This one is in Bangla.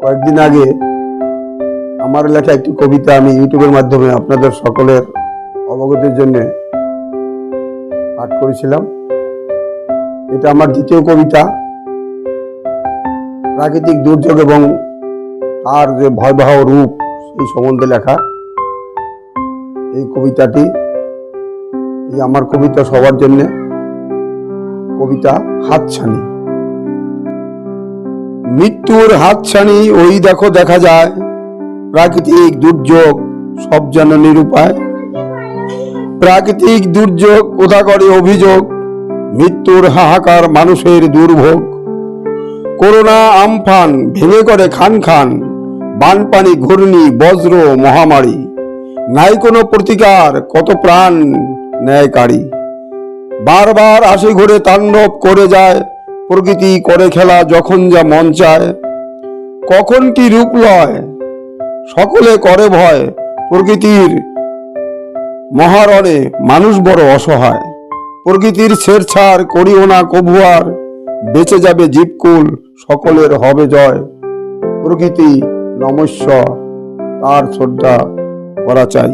কয়েকদিন আগে আমার লেখা একটি কবিতা আমি ইউটিউবের মাধ্যমে আপনাদের সকলের অবগতির জন্য পাঠ করেছিলাম। এটা আমার দ্বিতীয় কবিতা। প্রাকৃতিক দুর্যোগ এবং তার যে ভয়াবহ রূপ সেই সম্বন্ধে লেখা এই কবিতাটি। এই আমার কবিতা সবার জন্য কবিতা হাতছানি। মৃত্যুর হাতছানি ওই দেখো দেখা যায়, প্রাকৃতিক দুর্যোগ সব যেন নিরুপায়। প্রাকৃতিক দুর্যোগ কোথা করে অভিযোগ, মৃত্যুর হাহাকার মানুষের দুর্ভোগ। করোনা আমফান ভেঙে করে খান খান, বানপানি ঘূর্ণি বজ্র মহামারী। নাই কোনো প্রতিকার, কত প্রাণ ন্যায়কারী। বারবার আসে ঘুরে তাণ্ডব করে যায়, প্রকৃতি করে খেলা যখন যা মন চায়। কখন কি রূপ লয় সকলে করে ভয়, প্রকৃতির মহারণে মানুষ বড় অসহায়। প্রকৃতির ছেড়ছাড় করিও না কভু আর, বেঁচে যাবে জীবকুল সকলের হবে জয়। প্রকৃতি নমস্য, তার শ্রদ্ধা করা চাই।